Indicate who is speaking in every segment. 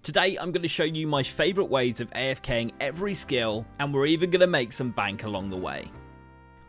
Speaker 1: Today I'm going to show you my favourite ways of AFKing every skill, and we're even going to make some bank along the way.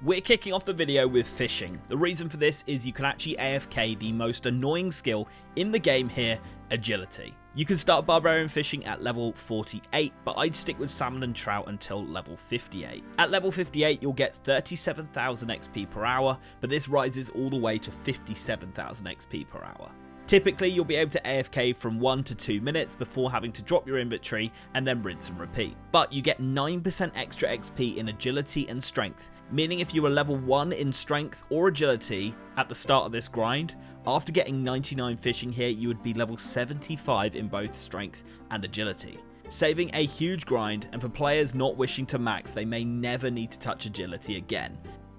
Speaker 1: We're kicking off the video with fishing. The reason for this is you can actually AFK the most annoying skill in the game here, agility. You can start barbarian fishing at level 48, but I'd stick with salmon and trout until level 58. At level 58 you'll get 37,000 XP per hour, but this rises all the way to 57,000 XP per hour. Typically, you'll be able to AFK from 1 to 2 minutes before having to drop your inventory and then rinse and repeat. But you get 9% extra XP in agility and strength, meaning if you were level 1 in strength or agility at the start of this grind, after getting 99 fishing here, you would be level 75 in both strength and agility, saving a huge grind, and for players not wishing to max, they may never need to touch agility again.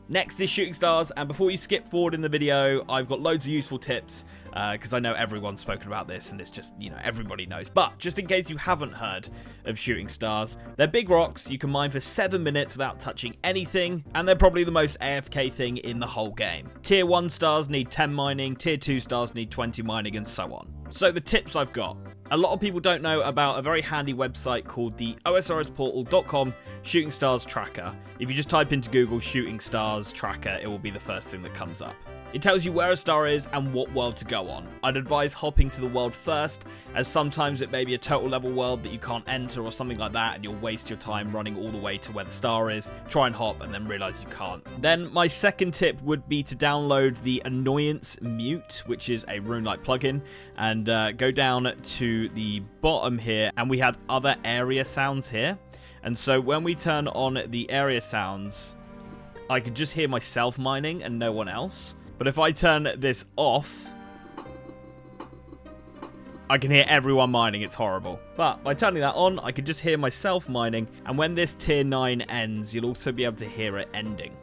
Speaker 1: Next is shooting stars, and before you skip forward in the video, I've got loads of useful tips, because I know everyone's spoken about this, and it's just, everybody knows. But just in case you haven't heard of shooting stars, they're big rocks you can mine for 7 minutes without touching anything, and they're probably the most AFK thing in the whole game. Tier 1 stars need 10 mining, Tier 2 stars need 20 mining, and so on. So the tips I've got. A lot of people don't know about a very handy website called the OSRSportal.com Shooting Stars Tracker. If you just type into Google Shooting Stars Tracker, it will be the first thing that comes up. It tells you where a star is and what world to go on. I'd advise hopping to the world first, as sometimes it may be a total level world that you can't enter or something like that, and you'll waste your time running all the way to where the star is, try and hop, and then realise you can't. Then my second tip would be to download the Annoyance Mute, which is a Runecrafting plugin, and go down to the bottom here, and we have other area sounds here. And so when we turn on the area sounds, I can just hear myself mining and no one else. But if I turn this off, I can hear everyone mining. It's horrible. But by turning that on, I can just hear myself mining. And when this tier 9 ends, you'll also be able to hear it ending.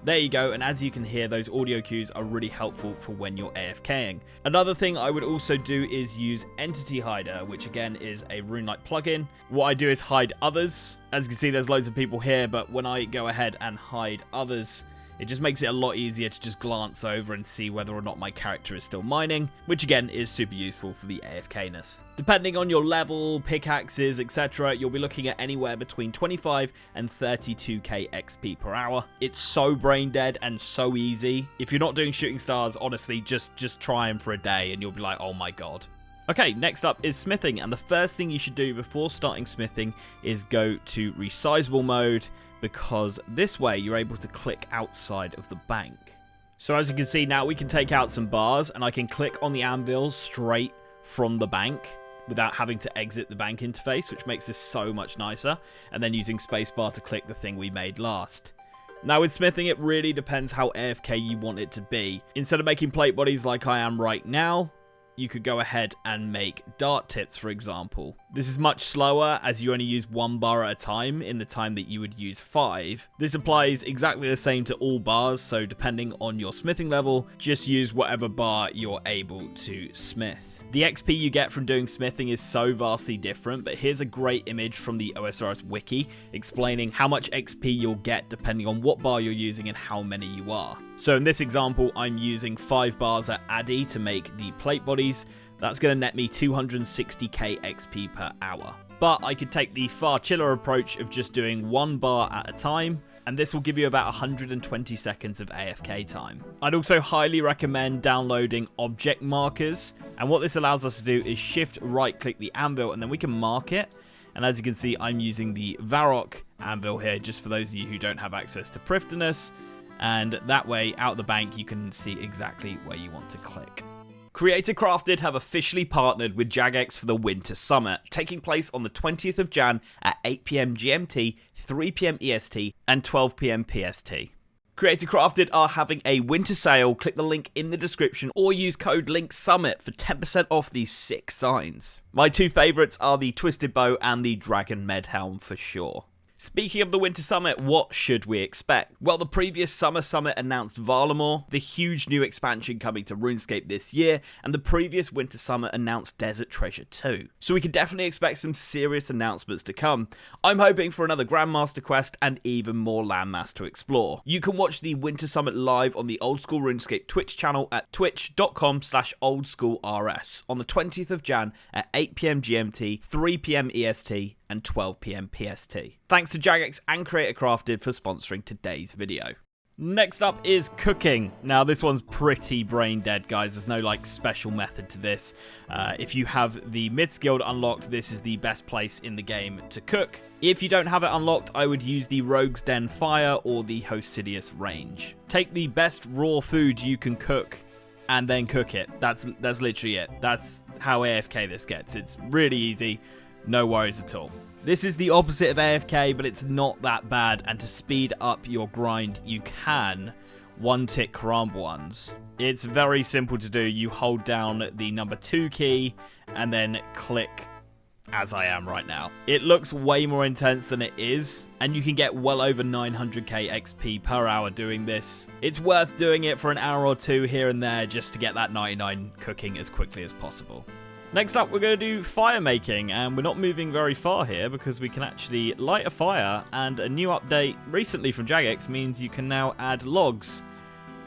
Speaker 1: There you go, and as you can hear, those audio cues are really helpful for when you're AFKing. Another thing I would also do is use Entity Hider, which again is a Runecrafting plugin. What I do is hide others. As you can see, there's loads of people here, but when I go ahead and hide others, it just makes it a lot easier to just glance over and see whether or not my character is still mining, which again is super useful for the AFK-ness. Depending on your level, pickaxes, etc., you'll be looking at anywhere between 25 and 32k XP per hour. It's so brain dead and so easy. If you're not doing shooting stars, honestly, just try them for a day and you'll be like, oh my god. Okay, next up is smithing, and the first thing you should do before starting smithing is go to resizable mode, because this way you're able to click outside of the bank. So as you can see now, we can take out some bars, and I can click on the anvil straight from the bank without having to exit the bank interface, which makes this so much nicer, and then using spacebar to click the thing we made last. Now with smithing, it really depends how AFK you want it to be. Instead of making plate bodies like I am right now, you could go ahead and make dart tips, for example. This is much slower, as you only use 1 bar at a time in the time that you would use 5. This applies exactly the same to all bars, so depending on your smithing level, just use whatever bar you're able to smith. The XP you get from doing smithing is so vastly different, but here's a great image from the OSRS wiki explaining how much XP you'll get depending on what bar you're using and how many you are. So in this example, I'm using 5 bars at Addy to make the plate bodies. That's going to net me 260k XP per hour. But I could take the far chiller approach of just doing 1 bar at a time, and this will give you about 120 seconds of AFK time. I'd also highly recommend downloading object markers, and what this allows us to do is shift right click the anvil and then we can mark it. And as you can see, I'm using the Varrock anvil here, just for those of you who don't have access to Prifdiness, and that way out the bank you can see exactly where you want to click. Creator Crafted have officially partnered with Jagex for the Winter Summit, taking place on the 20th of Jan at 8 PM GMT, 3 PM EST, and 12 PM PST. Creator Crafted are having a winter sale. Click the link in the description or use code LINKSUMMIT for 10% off these sick signs. My two favourites are the Twisted Bow and the Dragon Medhelm for sure. Speaking of the Winter Summit, what should we expect? Well, the previous Summer Summit announced Varlamore, the huge new expansion coming to RuneScape this year, and the previous Winter Summit announced Desert Treasure 2. So we can definitely expect some serious announcements to come. I'm hoping for another Grandmaster quest and even more landmass to explore. You can watch the Winter Summit live on the Old School RuneScape Twitch channel at twitch.com/oldschoolrs on the 20th of Jan at 8 PM GMT, 3 PM EST, and 12 PM PST. Thanks to Jagex and Creator Crafted for sponsoring today's video. Next up is cooking. Now this one's pretty brain dead, guys. There's no like special method to this. If you have the Myths Guild unlocked, this is the best place in the game to cook. If you don't have it unlocked, I would use the Rogue's Den Fire or the Hosidius range. Take the best raw food you can cook and then cook it. That's literally it. That's how AFK this gets. It's really easy. No worries at all. This is the opposite of AFK, but it's not that bad, and to speed up your grind, you can one-tick Karambwa ones. It's very simple to do. You hold down the number 2 key, and then click as I am right now. It looks way more intense than it is, and you can get well over 900k XP per hour doing this. It's worth doing it for an hour or two here and there just to get that 99 cooking as quickly as possible. Next up, we're going to do firemaking, and we're not moving very far here because we can actually light a fire, and a new update recently from Jagex means you can now add logs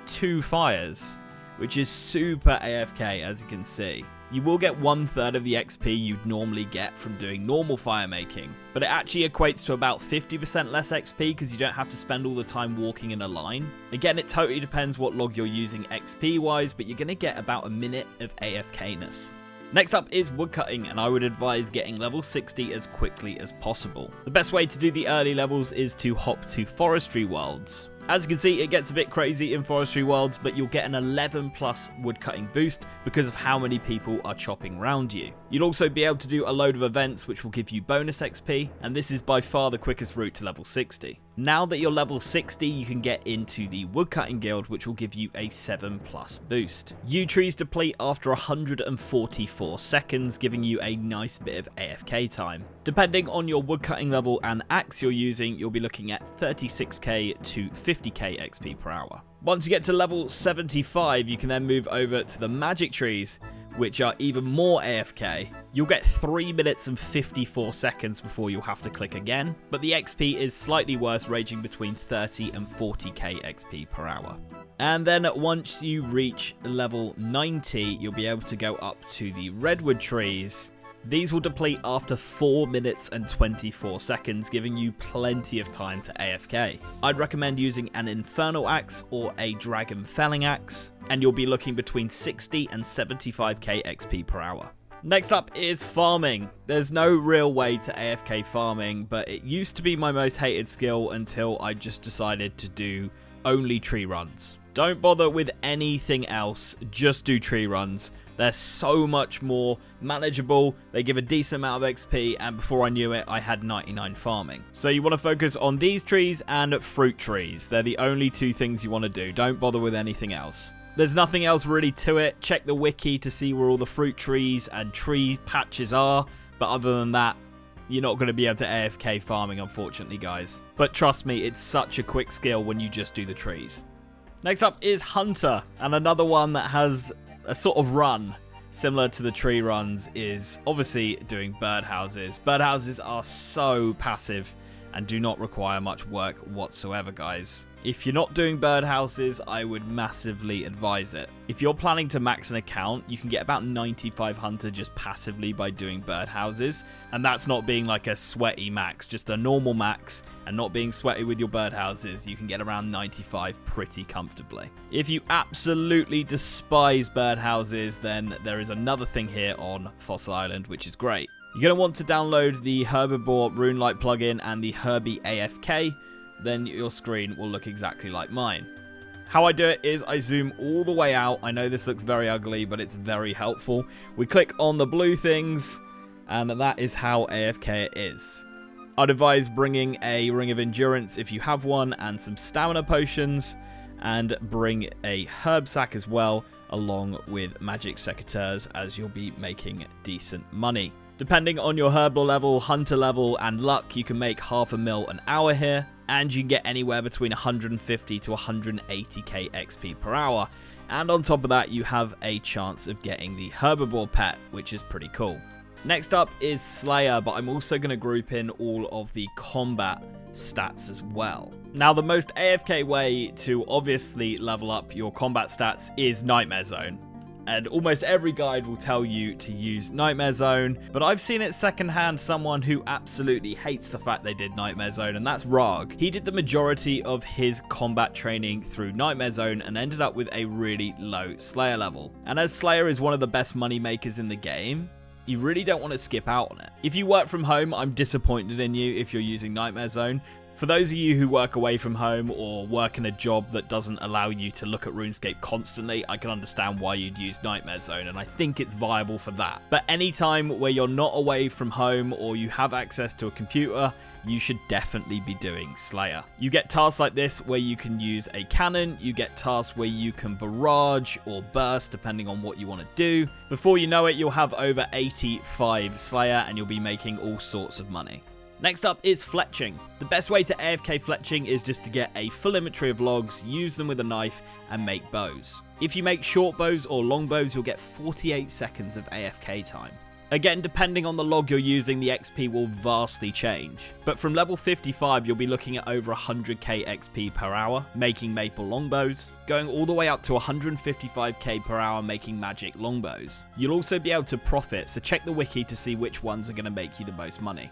Speaker 1: to fires, which is super AFK, as you can see. You will get 1/3 of the XP you'd normally get from doing normal firemaking, but it actually equates to about 50% less XP because you don't have to spend all the time walking in a line. Again, it totally depends what log you're using XP wise, but you're going to get about a minute of AFK-ness. Next up is woodcutting, and I would advise getting level 60 as quickly as possible. The best way to do the early levels is to hop to forestry worlds. As you can see, it gets a bit crazy in forestry worlds, but you'll get an 11+ woodcutting boost because of how many people are chopping around you. You'll also be able to do a load of events which will give you bonus XP, and this is by far the quickest route to level 60. Now that you're level 60, you can get into the Woodcutting Guild, which will give you a 7+ boost. Yew trees deplete after 144 seconds, giving you a nice bit of AFK time. Depending on your woodcutting level and axe you're using, you'll be looking at 36k to 50k XP per hour. Once you get to level 75, you can then move over to the magic trees, which are even more AFK. You'll get 3 minutes and 54 seconds before you'll have to click again, but the XP is slightly worse, ranging between 30 and 40k XP per hour. And then once you reach level 90, you'll be able to go up to the redwood trees. These will deplete after 4 minutes and 24 seconds, giving you plenty of time to AFK. I'd recommend using an infernal axe or a dragon felling axe, and you'll be looking between 60 and 75k XP per hour. Next up is farming. There's no real way to AFK farming, but it used to be my most hated skill until I just decided to do only tree runs. Don't bother with anything else, just do tree runs. They're so much more manageable, they give a decent amount of XP, and before I knew it, I had 99 farming. So you want to focus on these trees and fruit trees. They're the only two things you want to do. Don't bother with anything else. There's nothing else really to it. Check the wiki to see where all the fruit trees and tree patches are, but other than that, you're not going to be able to AFK farming, unfortunately, guys. But trust me, it's such a quick skill when you just do the trees. Next up is Hunter, and another one that has a sort of run similar to the tree runs is obviously doing birdhouses. Birdhouses are so passive and do not require much work whatsoever, guys. If you're not doing birdhouses, I would massively advise it. If you're planning to max an account, you can get about 95 Hunter just passively by doing birdhouses, and that's not being like a sweaty max, just a normal max, and not being sweaty with your birdhouses, you can get around 95 pretty comfortably. If you absolutely despise birdhouses, then there is another thing here on Fossil Island, which is great. You're going to want to download the Herblore Runelight plugin and the Herbie AFK, then your screen will look exactly like mine. How I do it is I zoom all the way out. I know this looks very ugly, but it's very helpful. We click on the blue things, and that is how AFK it is. I'd advise bringing a Ring of Endurance if you have one, and some stamina potions, and bring a herb sack as well, along with magic secateurs, as you'll be making decent money. Depending on your Herblore level, Hunter level, and luck, you can make half a mil an hour here, and you can get anywhere between 150 to 180k XP per hour. And on top of that, you have a chance of getting the Herblore pet, which is pretty cool. Next up is Slayer, but I'm also going to group in all of the combat stats as well. Now, the most AFK way to obviously level up your combat stats is Nightmare Zone. And almost every guide will tell you to use Nightmare Zone, but I've seen it secondhand someone who absolutely hates the fact they did Nightmare Zone, and that's Rog. He did the majority of his combat training through Nightmare Zone and ended up with a really low Slayer level. And as Slayer is one of the best money makers in the game, you really don't want to skip out on it. If you work from home, I'm disappointed in you if you're using Nightmare Zone. For those of you who work away from home or work in a job that doesn't allow you to look at RuneScape constantly, I can understand why you'd use Nightmare Zone, and I think it's viable for that. But anytime where you're not away from home or you have access to a computer, you should definitely be doing Slayer. You get tasks like this where you can use a cannon, you get tasks where you can barrage or burst depending on what you want to do. Before you know it, you'll have over 85 Slayer and you'll be making all sorts of money. Next up is Fletching. The best way to AFK Fletching is just to get a full inventory of logs, use them with a knife, and make bows. If you make short bows or long bows, you'll get 48 seconds of AFK time. Again, depending on the log you're using, the XP will vastly change. But from level 55, you'll be looking at over 100k XP per hour, making maple longbows, going all the way up to 155k per hour making magic longbows. You'll also be able to profit, so check the wiki to see which ones are going to make you the most money.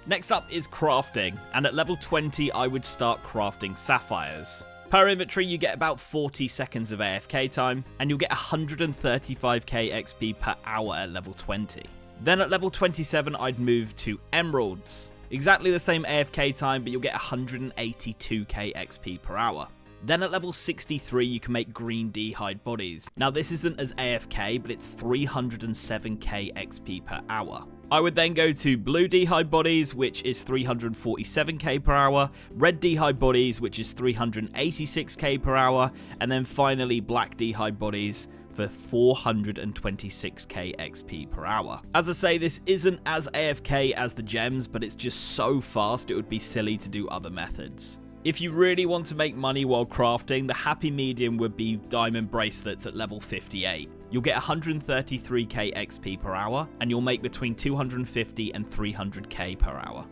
Speaker 1: Next up is crafting, and at level 20 I would start crafting sapphires. Per inventory you get about 40 seconds of AFK time, and you'll get 135k XP per hour at level 20. Then at level 27 I'd move to emeralds. Exactly the same AFK time, but you'll get 182k XP per hour. Then at level 63 you can make green d'hide bodies. Now this isn't as AFK, but it's 307k XP per hour. I would then go to blue d'hide bodies, which is 347k per hour, red d'hide bodies, which is 386k per hour, and then finally black d'hide bodies for 426k XP per hour. As I say, this isn't as AFK as the gems, but it's just so fast it would be silly to do other methods. If you really want to make money while crafting, the happy medium would be diamond bracelets at level 58. You'll get 133k XP per hour, and you'll make between 250 and 300k per hour.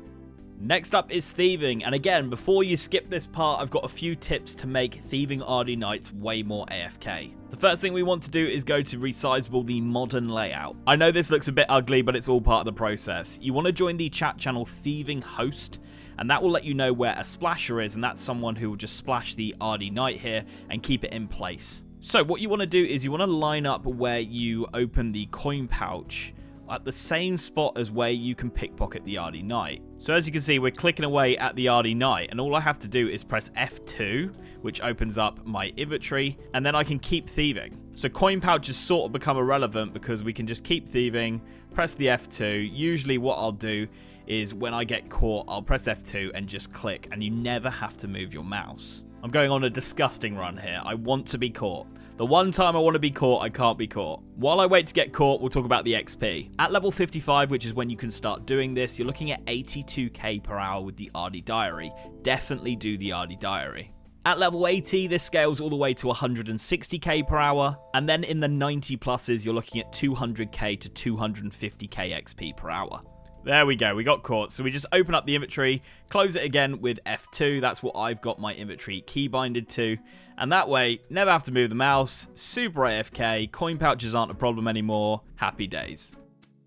Speaker 1: Next up is thieving, and again, before you skip this part, I've got a few tips to make thieving RD Knights way more AFK. The first thing we want to do is go to resizable the modern layout. I know this looks a bit ugly, but it's all part of the process. You want to join the chat channel Thieving Host, and that will let you know where a splasher is, and that's someone who will just splash the RD Knight here and keep it in place. So what you want to do is you want to line up where you open the coin pouch at the same spot as where you can pickpocket the RD Knight. So as you can see, we're clicking away at the RD Knight, and all I have to do is press F2, which opens up my inventory, and then I can keep thieving. So coin pouches sort of become irrelevant because we can just keep thieving, press the F2. Usually what I'll do is when I get caught, I'll press F2 and just click, and you never have to move your mouse. I'm going on a disgusting run here. I want to be caught. The one time I want to be caught, I can't be caught. While I wait to get caught, we'll talk about the XP. At level 55, which is when you can start doing this, you're looking at 82k per hour with the RD Diary. Definitely do the RD Diary. At level 80, this scales all the way to 160k per hour, and then in the 90 pluses, you're looking at 200k to 250k XP per hour. There we go, we got caught. So we just open up the inventory, close it again with F2. That's what I've got my inventory key binded to. And that way, never have to move the mouse, super AFK, coin pouches aren't a problem anymore, happy days.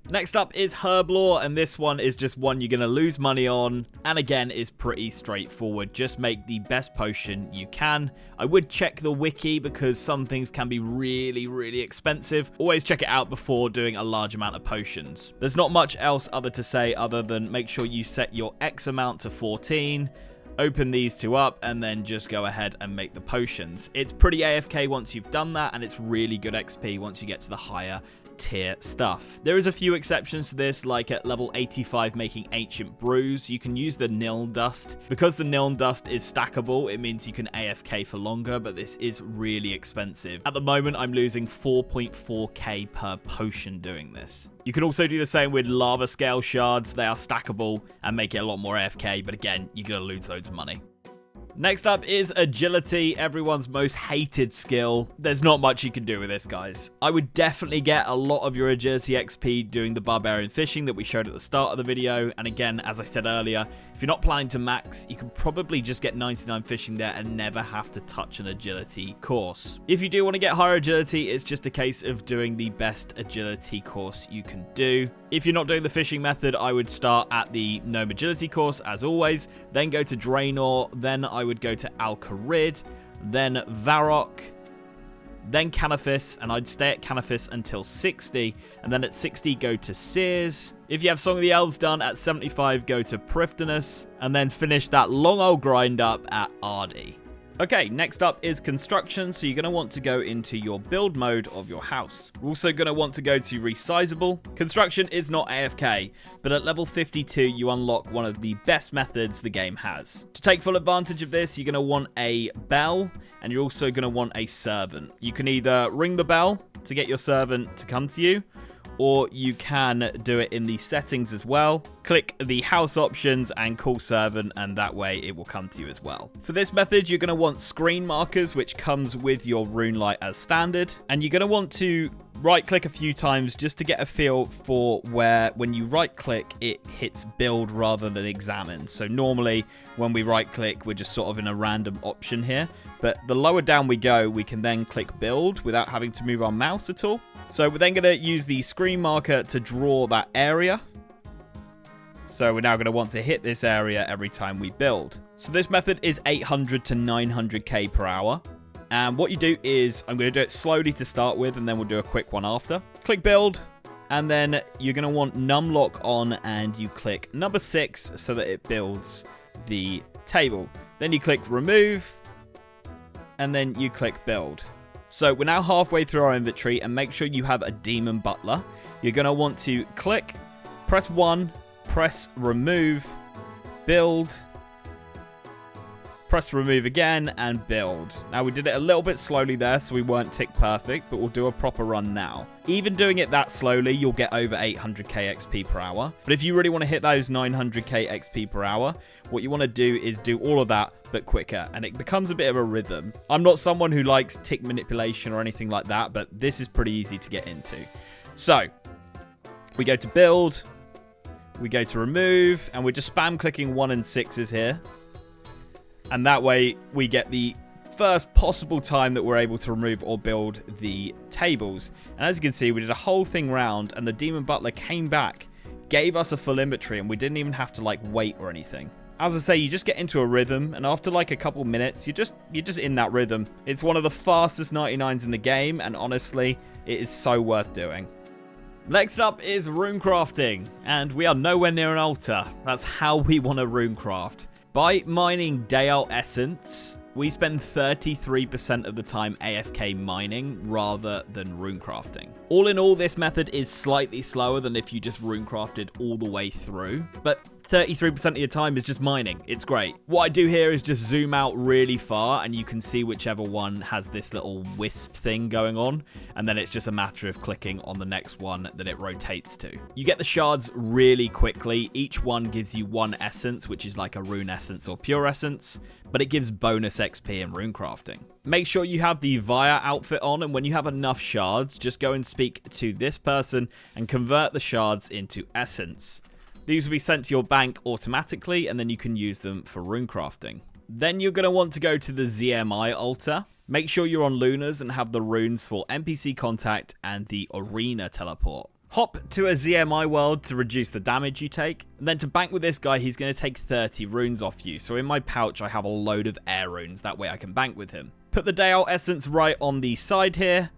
Speaker 1: Next up is Herblore, and this one is just one you're going to lose money on, and again is pretty straightforward. Just make the best potion you can. I would check the wiki because some things can be really expensive. Always check it out before doing a large amount of potions. There's not much else other to say other than make sure you set your X amount to 14, open these two up, and then just go ahead and make the potions. It's pretty AFK once you've done that, and it's really good XP once you get to the higher tier stuff. There is a few exceptions to this, like at level 85 making ancient brews, you can use the nil dust. Because the nil dust is stackable, it means you can AFK for longer, but this is really expensive. At the moment, I'm losing 4.4k per potion doing this. You can also do the same with lava scale shards. They are stackable and make it a lot more AFK, but again, you're going to lose loads of money. Next up is agility, everyone's most hated skill. There's not much you can do with this, guys. I would definitely get a lot of your agility XP doing the barbarian fishing that we showed at the start of the video. And again, as I said earlier, if you're not planning to max, you can probably just get 99 fishing there and never have to touch an agility course. If you do want to get higher agility, it's just a case of doing the best agility course you can do. If you're not doing the fishing method, I would start at the gnome agility course as always, then go to Draenor, then I would go to Al-Kharid, then Varrock, then Canifis, and I'd stay at Canifis until 60, and then at 60 go to Sears. If you have Song of the Elves done at 75, go to Prifddinas, and then finish that long old grind up at Ardi. Okay, next up is construction, so you're going to want to go into your build mode of your house. We're also going to want to go to resizable. Construction is not AFK, but at level 52 you unlock one of the best methods the game has. To take full advantage of this, you're going to want a bell, and you're also going to want a servant. You can either ring the bell to get your servant to come to you, or you can do it in the settings as well. Click the house options and call servant, and that way it will come to you as well. For this method, you're going to want screen markers, which comes with your rune light as standard, and you're going to want to right click a few times just to get a feel for where, when you right click, it hits build rather than examine. So normally when we right click, we're just sort of in a random option here, but the lower down we go, we can then click build without having to move our mouse at all. So we're then going to use the screen marker to draw that area. So we're now going to want to hit this area every time we build. So this method is 800 to 900k per hour. And what you do is, I'm going to do it slowly to start with, and then we'll do a quick one after. Click build, and then you're going to want numlock on, and you click number 6 so that it builds the table. Then you click remove, and then you click build. So we're now halfway through our inventory, and make sure you have a demon butler. You're going to want to click, press 1, press remove, build, press remove again, and build. Now we did it a little bit slowly there, so we weren't tick perfect, but we'll do a proper run now. Even doing it that slowly, you'll get over 800k XP per hour. But if you really want to hit those 900k XP per hour, what you want to do is do all of that, but quicker, and it becomes a bit of a rhythm. I'm not someone who likes tick manipulation or anything like that, but this is pretty easy to get into. So we go to build, we go to remove, and we're just spam clicking 1 and 6s here. And that way we get the first possible time that we're able to remove or build the tables. And as you can see, we did a whole thing round, and the Demon Butler came back, gave us a full inventory, and we didn't even have to like wait or anything. As I say, you just get into a rhythm, and after like a couple minutes, you're just in that rhythm. It's one of the fastest 99s in the game, and honestly, it is so worth doing. Next up is runecrafting, and we are nowhere near an altar. That's how we want to runecraft. By mining Dale Essence, we spend 33% of the time AFK mining rather than runecrafting. All in all, this method is slightly slower than if you just runecrafted all the way through, but 33% of your time is just mining. It's great. What I do here is just zoom out really far, and you can see whichever one has this little wisp thing going on, and then it's just a matter of clicking on the next one that it rotates to. You get the shards really quickly. Each one gives you 1 essence, which is like a rune essence or pure essence, but it gives bonus XP in runecrafting. Make sure you have the Via outfit on, and when you have enough shards, just go and speak to this person and convert the shards into essence. These will be sent to your bank automatically, and then you can use them for runecrafting. Then you're going to want to go to the ZMI altar. Make sure you're on Lunas and have the runes for NPC contact and the arena teleport. Hop to a ZMI world to reduce the damage you take. And then to bank with this guy, he's going to take 30 runes off you. So in my pouch, I have a load of air runes. That way I can bank with him. Put the Dale Essence right on the side here.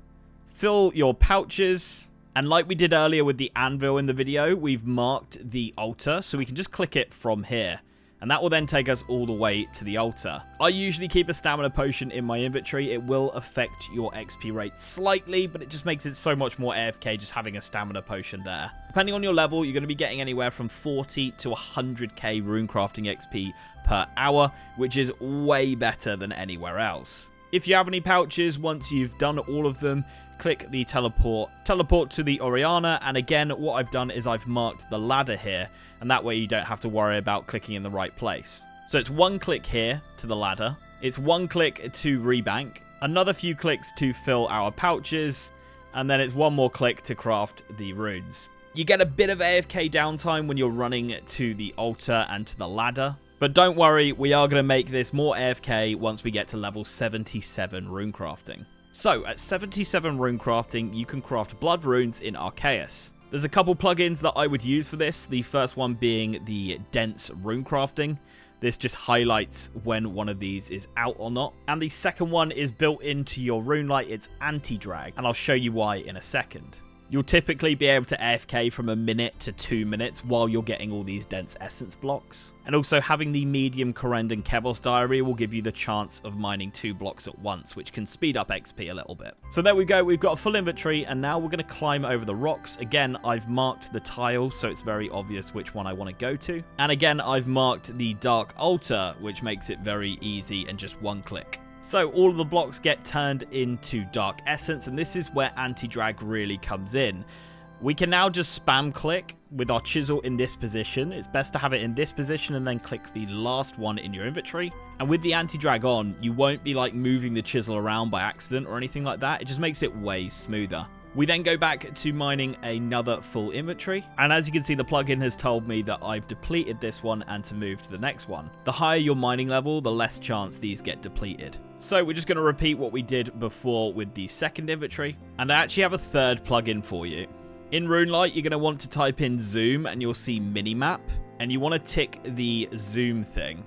Speaker 1: Fill your pouches. And like we did earlier with the anvil in the video, we've marked the altar, so we can just click it from here. and that will then take us all the way to the altar. I usually keep a stamina potion in my inventory. It will affect your XP rate slightly, but it just makes it so much more AFK just having a stamina potion there. Depending on your level, you're going to be getting anywhere from 40 to 100k runecrafting XP per hour, which is way better than anywhere else. If you have any pouches, once you've done all of them, click the teleport to the Oriana, and again, what I've done is I've marked the ladder here, and that way you don't have to worry about clicking in the right place. So it's one click here to the ladder, it's one click to rebank, another few clicks to fill our pouches, and then it's one more click to craft the runes. You get a bit of AFK downtime when you're running to the altar and to the ladder, but don't worry, we are going to make this more AFK once we get to level 77 runecrafting. So, at 77 runecrafting, you can craft blood runes in Arceus. There's a couple plugins that I would use for this, the first one being the dense runecrafting. This just highlights when one of these is out or not. And the second one is built into your runelight, it's anti-drag, and I'll show you why in a second. You'll typically be able to AFK from a minute to 2 minutes while you're getting all these dense essence blocks. And also having the medium Corendon Kebos diary will give you the chance of mining 2 blocks at once, which can speed up XP a little bit. So there we go, we've got a full inventory, and now we're going to climb over the rocks. Again, I've marked the tiles, so it's very obvious which one I want to go to. And again, I've marked the dark altar, which makes it very easy and just one click. So all of the blocks get turned into dark essence, and this is where anti-drag really comes in. We can now just spam click with our chisel in this position. It's best to have it in this position and then click the last one in your inventory. And with the anti-drag on, you won't be like moving the chisel around by accident or anything like that. It just makes it way smoother. We then go back to mining another full inventory, and as you can see, the plugin has told me that I've depleted this one and to move to the next one. The higher your mining level, the less chance these get depleted. So we're just going to repeat what we did before with the second inventory, and I actually have a third plugin for you. In Runelight, you're going to want to type in zoom and you'll see minimap, and you want to tick the zoom thing.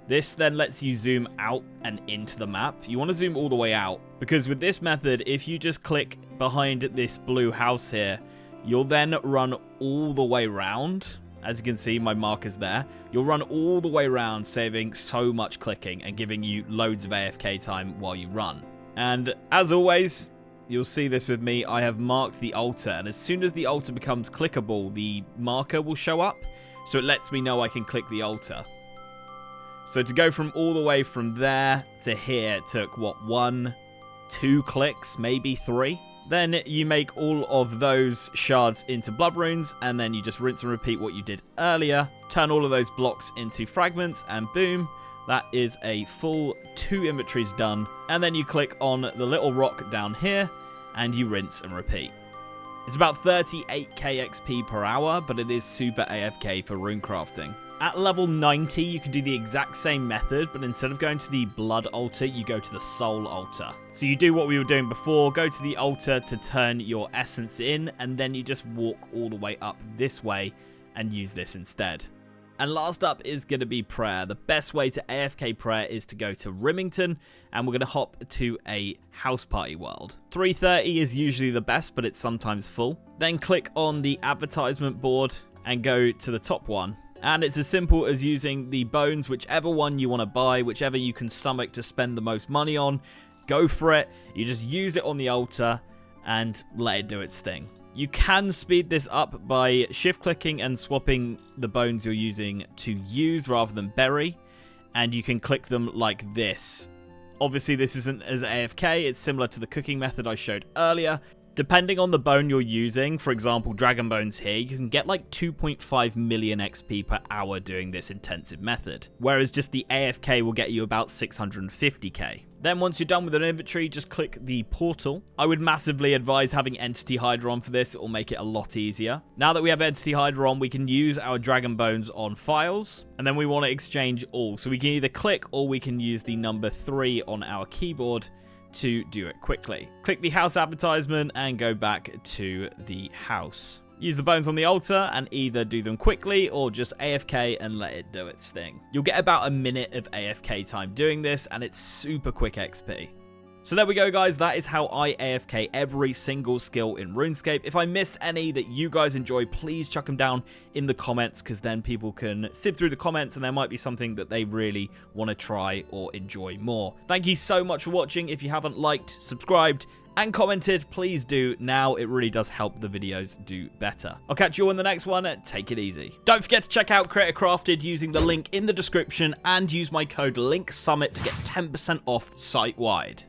Speaker 1: This then lets you zoom out and into the map. You want to zoom all the way out, because with this method, if you just click behind this blue house here, you'll then run all the way around. As you can see, my marker's there. You'll run all the way around, saving so much clicking and giving you loads of AFK time while you run. And as always, you'll see this with me, I have marked the altar, and as soon as the altar becomes clickable, the marker will show up, so it lets me know I can click the altar. So to go from all the way from there to here took, what, 1, 2 clicks, maybe 3? Then you make all of those shards into blood runes, and then you just rinse and repeat what you did earlier. Turn all of those blocks into fragments, and boom, that is a full 2 inventories done. And then you click on the little rock down here, and you rinse and repeat. It's about 38k XP per hour, but it is super AFK for runecrafting. At level 90, you can do the exact same method, but instead of going to the blood altar, you go to the soul altar. So you do what we were doing before, go to the altar to turn your essence in, and then you just walk all the way up this way and use this instead. And last up is going to be prayer. The best way to AFK prayer is to go to Rimington, and we're going to hop to a house party world. 3:30 is usually the best, but it's sometimes full. Then click on the advertisement board and go to the top one. And it's as simple as using the bones, whichever one you want to buy, whichever you can stomach to spend the most money on, go for it. You just use it on the altar and let it do its thing. You can speed this up by shift clicking and swapping the bones you're using to use rather than bury, and you can click them like this. Obviously this isn't as AFK, it's similar to the cooking method I showed earlier. Depending on the bone you're using, for example, dragon bones here, you can get like 2.5 million XP per hour doing this intensive method, whereas just the AFK will get you about 650k. Then once you're done with an inventory, just click the portal. I would massively advise having Entity Hider on for this, it will make it a lot easier. Now that we have Entity Hider on, we can use our dragon bones on files, and then we want to exchange all. So we can either click or we can use the number 3 on our keyboard to do it quickly. Click the house advertisement and go back to the house. Use the bones on the altar and either do them quickly or just AFK and let it do its thing. You'll get about a minute of AFK time doing this, and it's super quick XP. So there we go, guys. That is how I AFK every single skill in RuneScape. If I missed any that you guys enjoy, please chuck them down in the comments, because then people can sift through the comments and there might be something that they really want to try or enjoy more. Thank you so much for watching. If you haven't liked, subscribed, and commented, please do now. It really does help the videos do better. I'll catch you on the next one. Take it easy. Don't forget to check out Creator Crafted using the link in the description and use my code LINKSUMMIT to get 10% off site-wide.